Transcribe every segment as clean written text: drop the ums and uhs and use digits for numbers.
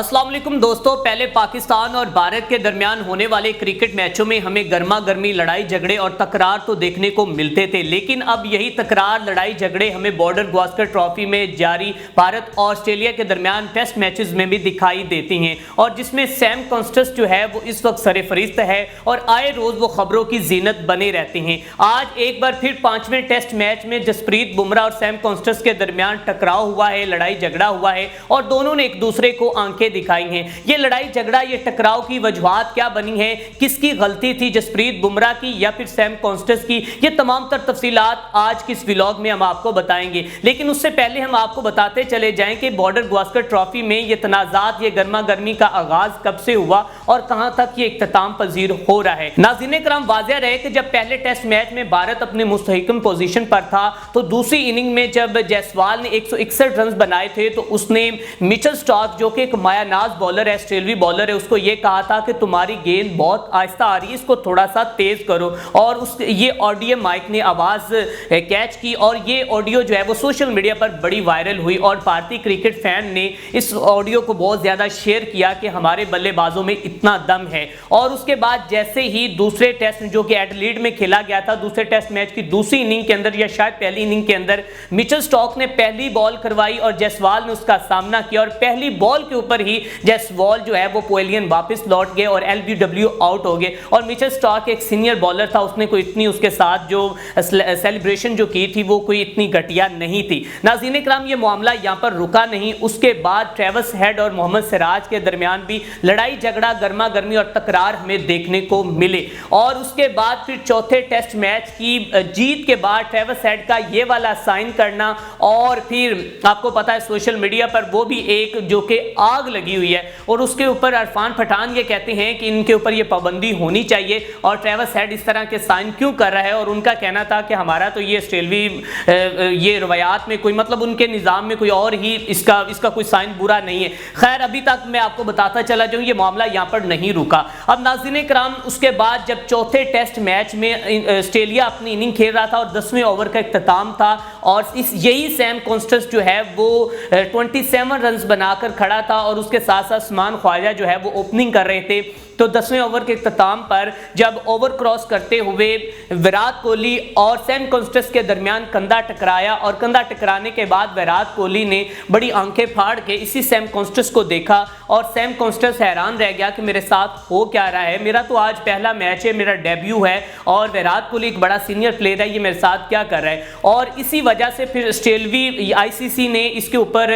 अस्सलाम वालेकुम दोस्तों, पहले पाकिस्तान और भारत के दरमियान होने वाले क्रिकेट मैचों में हमें गर्मा गर्मी लड़ाई झगड़े और तकरार तो देखने को मिलते थे, लेकिन अब यही तकरार लड़ाई झगड़े हमें बॉर्डर गावस्कर ट्रॉफी में जारी भारत और ऑस्ट्रेलिया के दरमियान टेस्ट मैचेस में भी दिखाई देती हैं, और जिसमें सैम कॉन्स्टेंस जो है वो इस वक्त सरफरिस्त है और आए रोज वो खबरों की जीनत बने रहते हैं। आज एक बार फिर 5वें टेस्ट मैच में जसप्रीत बुमराह और सैम कॉन्स्टेंस के दरमियान टकराव हुआ है, लड़ाई झगड़ा हुआ है और दोनों ने एक दूसरे को आंखें दिखाई हैं। ये लड़ाई झगड़ा, ये टकराव की वजूहात क्या बनी है, किसकी गलती थी, जसप्रीत बुमराह की या फिर सैम कॉन्स्टेंस की, ये तमाम तर तफसीलात आज की इस व्लॉग में हम आपको बताएंगे। लेकिन उससे पहले हम आपको बताते चले जाएं कि बॉर्डर गावस्कर ट्रॉफी में ये तनाज़ात, ये गर्मा गर्मी का आगाज कब से हुआ और कहां तक ये इख्तिताम पजीर हो रहा है। नाज़रीन करम, वाज़ेह रहे कि जब पहले टेस्ट मैच में भारत अपने मुस्तहकम पोजीशन पर था, तो दूसरी इनिंग में जब जायसवाल ने 161 रन बनाए थे तो उसने मिचेल स्टार्क, जो कि एक मायानाज बॉलर है, ऑस्ट्रेलियाई बॉलर है, उसको ये कहा था कि तुम्हारी गेंद बहुत आहिस्ता आ रही है, इसको थोड़ा सा तेज करो। और उस ये ऑडियो माइक ने आवाज़ कैच की और ये ऑडियो जो है वो सोशल मीडिया पर बड़ी वायरल हुई और भारतीय क्रिकेट फैन ने इस ऑडियो को बहुत ज़्यादा शेयर किया कि हमारे बल्लेबाजों में इतना दम है। और उसके बाद जैसे ही दूसरे टेस्ट जो कि एडिलेड में खेला गया था, दूसरे टेस्ट मैच की दूसरी इनिंग के अंदर या शायद पहली इनिंग के अंदर मिचेल स्टार्क ने पहली बॉल करवाई और जायसवाल ने उसका सामना किया और पहली बॉल के ऊपर ही जायसवाल जो है वो पवेलियन वापस लौट गए और एलबीडब्ल्यू आउट हो गए। और मिचेल स्टार्क एक सीनियर बॉलर था, उसने कोई इतनी उसके साथ जो सेलिब्रेशन जो की थी वो कोई इतनी घटिया नहीं थी। नाज़रीन इकराम, ये मामला यहाँ पर रुका नहीं, उसके बाद ट्रेविस हेड और मोहम्मद सिराज के दरमियान भी लड़ाई झगड़ा, गर्मा गर्मी और तकरार हमें देखने को मिले। और उसके बाद फिर चौथे टेस्ट मैच की जीत के बाद ट्रेविस हेड का ये वाला साइन करना, और फिर आपको पता है सोशल मीडिया पर वो भी एक जो कि आग लगी हुई है और उसके ऊपर इरफान पठान ये कहते हैं कि इनके ऊपर ये पाबंदी होनी चाहिए और ट्रेविस हेड इस तरह के साइन क्यों कर रहा है। और उनका कहना था कि हमारा तो ये ऑस्ट्रेलियाई ये रवायात में कोई मतलब उनके निज़ाम में कोई और ही इसका कोई साइन बुरा नहीं है। खैर, अभी तक मैं आपको बताता चला जाऊँ ये मामला यहाँ पर नहीं रुका। अब नाज़रीन कराम, उसके बाद जब चौथे टेस्ट मैच में ऑस्ट्रेलिया अपनी इनिंग खेल रहा था और 10वें ओवर का इख्तिताम था और यही सैम कॉन्स्टेंस जो है वो 27 रन बनाकर खड़ा था और उसके साथ साथ उस्मान ख्वाजा जो है वो ओपनिंग कर रहे थे। तो 10वें ओवर के इख्तिताम पर जब ओवर क्रॉस करते हुए विराट कोहली और सैम कॉन्स्टेंस के दरमियान कंधा टकराया और कंधा टकराने के बाद विराट कोहली ने बड़ी आंखें फाड़ के इसी सैम कॉन्स्टेंस को देखा और सैम कॉन्स्टेंस हैरान रह गया कि मेरे साथ हो क्या रहा है, मेरा तो आज पहला मैच है, मेरा डेब्यू है और विराट कोहली एक बड़ा सीनियर प्लेयर है, ये मेरे साथ क्या कर रहा है। और इसी वजह से फिर ऑस्ट्रेलियाई आईसीसी ने इसके ऊपर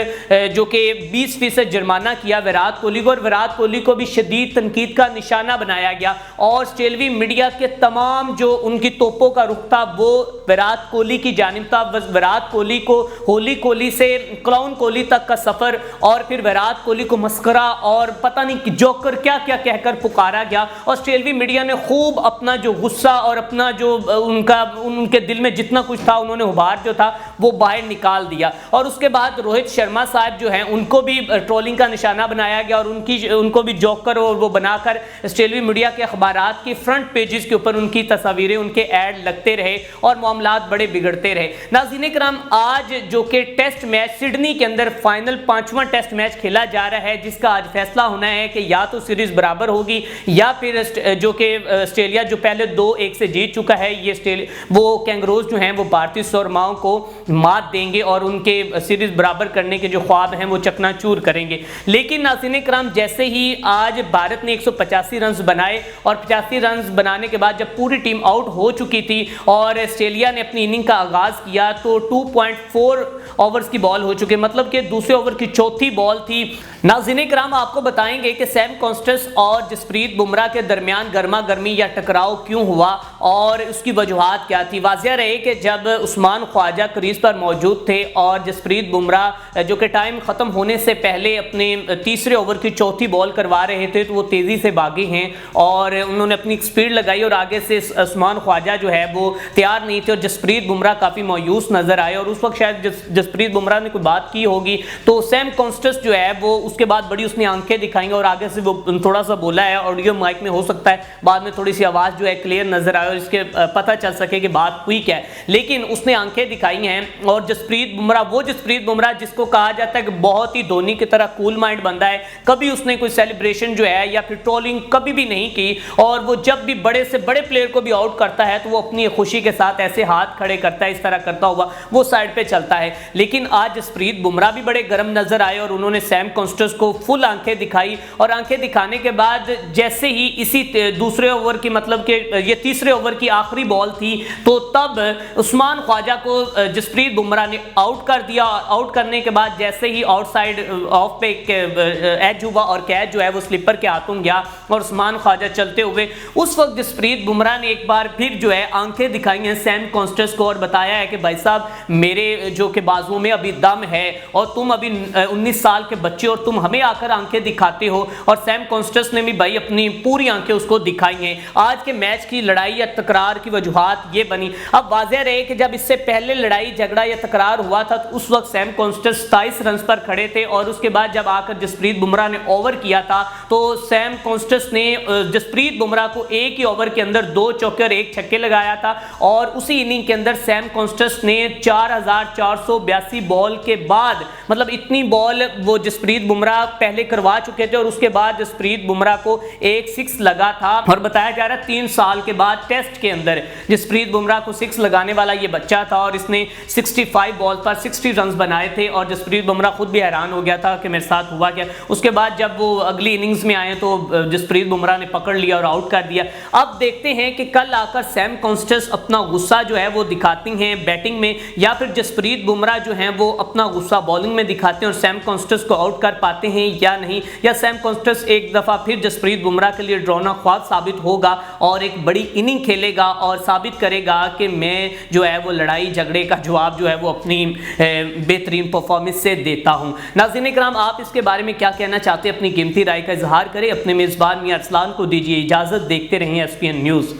जो कि 20% जुर्माना किया विराट कोहली को और विराट कोहली को भी शदीद तनकीद का निशाना बनाया गया। और ऑस्ट्रेलियाई मीडिया के तमाम जो उनकी तोपों का रुख था वो विराट कोहली की जानिब था। विराट कोहली को होली कोहली से क्लाउन कोहली तक का सफर और फिर विराट कोहली को मस्करा और पता नहीं जोकर क्या क्या कहकर पुकारा गया। ऑस्ट्रेलियाई मीडिया ने खूब अपना जो गुस्सा और अपना जो उनके दिल में जितना कुछ था उन्होंने उभार जो था वो बाहर निकाल दिया। और उसके बाद रोहित शर्मा साहब जो हैं उनको भी ट्रोलिंग का निशाना बनाया गया और उनको भी जोकर और वो बनाकर ऑस्ट्रेलियाई मीडिया के अखबारात के फ्रंट पेजेस के ऊपर उनकी तस्वीरें, उनके ऐड लगते रहे और मामलात बड़े बिगड़ते रहे। नाज़रीन करम, आज जो कि टेस्ट मैच सिडनी के अंदर फाइनल 5वां टेस्ट मैच खेला जा रहा है, जिसका आज फैसला होना है कि या तो सीरीज बराबर होगी या फिर जो कि ऑस्ट्रेलिया जो पहले 2-1 से जीत चुका है, ये वो कैंगरोज जो हैं वो भारतीय सुरमाओं को मात देंगे और उनके सीरीज बराबर करने के जो ख्वाब हैं वो चकनाचूर करेंगे। लेकिन नाज़रीन करम, जैसे ही आज भारत ने 185 रन बनाए और 85 रन बनाने के बाद जब पूरी टीम आउट हो चुकी थी और ऑस्ट्रेलिया ने अपनी इनिंग का आगाज किया तो 2.4 ओवर्स की बॉल हो चुके, मतलब कि दूसरे ओवर की चौथी बॉल थी। नाज़रीन कराम, आपको बताएंगे कि सैम कॉन्स्टेंस और जसप्रीत बुमराह के दरमियान गर्मा गर्मी या टकराव क्यों हुआ और उसकी वजूहात क्या थी। वाज़ेह रहे कि जब उस्मान ख्वाजा क्रीज पर मौजूद थे और जसप्रीत बुमराह जो कि टाइम ख़त्म होने से पहले अपने तीसरे ओवर की चौथी बॉल करवा रहे थे तो वो तेज़ी से भागे हैं और उन्होंने अपनी स्पीड लगाई और आगे से उस्मान ख्वाजा जो है वो तैयार नहीं थे और जसप्रीत बुमराह काफ़ी मायूस नजर आए। और उस वक्त शायद जसप्रीत बुमराह ने कोई बात की होगी तो सैम कॉन्स्टेंस जो है वो उसके बाद बड़ी उसने आंखें दिखाई और आगे से वो थोड़ा सा बोला है, ऑडियो माइक में हो सकता है बाद में थोड़ी सी आवाज़ जो है क्लियर नजर आए اور اس کے پتہ چل سکے کہ بات ہوئی کیا ہے، لیکن اس نے آنکھیں دکھائی ہیں اور جسپریت بمراہ، وہ جسپریت بمراہ جس کو کہا جاتا ہے کہ بہت ہی دھونی کی طرح کول مائنڈ بندہ ہے، کبھی اس نے کوئی سیلیبریشن جو ہے یا پھر ٹرولنگ کبھی بھی نہیں کی، اور وہ جب بھی بڑے سے بڑے پلیئر کو بھی آؤٹ کرتا ہے تو وہ اپنی خوشی کے ساتھ ایسے ہاتھ کھڑے کرتا ہے، اس طرح کرتا ہوا وہ سائڈ پہ چلتا ہے۔ لیکن آج جسپریت بمراہ بھی بڑے گرم نظر آئے اور انہوں نے سیم کانسٹنس کو فل آنکھیں دکھائی، اور آنکھیں دکھانے کے بعد جیسے ہی اسی دوسرے اوور کی، مطلب کہ یہ تیسرے اوور کی آخری بال تھی، تو تب عثمان خواجہ کو جسپریت بمراہ نے آؤٹ کر دیا۔ آؤٹ کرنے کے بعد جیسے ہی آؤٹ سائڈ آف پہ ایج ہوا اور کیچ جو ہے وہ سلپر کے ہاتھوں گیا اور عثمان خواجہ چلتے ہوئے، اس وقت جسپریت بمراہ نے ایک بار پھر جو ہے آنکھیں دکھائی ہیں سیم کانسٹنس کو اور بتایا ہے کہ بھائی صاحب میرے جو کہ بازو میں ابھی دم ہے اور تم ابھی 19 سال کے بچے اور تم ہمیں آ کر آنکھیں دکھاتے ہو، اور سیم کانسٹنس نے بھی بھائی اپنی پوری آنکھیں اس کو دکھائی ہیں۔ آج کے میچ کی لڑائی یا تکرار کی وجوہات یہ بنی، اب واضح رہے کہ جب اس سے پہلے لڑائی جھگڑا یا تکرار ہوا تھا تو اس وقت سیم کانسٹنس 27 رنز پر کھڑے تھے، اور اس کے بعد جب آ کر جسپریت بمراہ نے اوور کیا تھا تو سیم کانسٹنس نے جسپریت بمراہ کو ایک ہی اوور کے اندر 2 چوکے اور 1 چھکے لگایا تھا، اور اسی اننگ کے اندر سیم کانسٹنس نے 4482 بال کے بعد، مطلب اتنی بال وہ جسپریت بمراہ پہلے کروا چکے تھے، اور اس کے بعد جسپریت بمراہ کو ایک 6 لگا تھا، اور بتایا جا رہا ہے 3 سال کے بعد ٹیسٹ کے اندر جسپریت بمراہ کو 6 لگانے والا یہ بچہ تھا، اور اس نے 65 بال پر 60 رنز بنائے تھے، اور جسپریت بمراہ خود بھی حیران ہو گیا تھا کہ میرے ساتھ ہوا کیا۔ اس کے بعد جب وہ اگلی اننگز میں آئے تو جسپریت بمراہ نے پکڑ لیا اور آؤٹ کر دیا۔ اب دیکھتے ہیں کہ کل آ کر سیم کانسٹنس اپنا غصہ جو ہے وہ دکھاتی ہیں بیٹنگ میں، یا پھر جسپریت بمراہ جو ہیں وہ اپنا غصہ بالنگ میں دکھاتے ہیں اور سیم کانسٹنس کو آؤٹ کر پاتے ہیں یا نہیں، یا سیم کانسٹنس ایک دفعہ پھر جسپریت بمراہ کے لیے ڈرانا خواب ثابت ہوگا اور ایک بڑی اننگ کھیلے گا اور ثابت کرے گا کہ میں جو ہے وہ لڑائی جھگڑے کا جواب جو ہے وہ اپنی بہترین پرفارمنس سے دیتا ہوں۔ ناظرین کرام، آپ اس کے بارے میں کیا کہنا چاہتے ہیں؟ اپنی قیمتی رائے کا اظہار کریں۔ اپنے میزبان میاں ارسلان کو دیجیے اجازت، دیکھتے رہیں SPN نیوز۔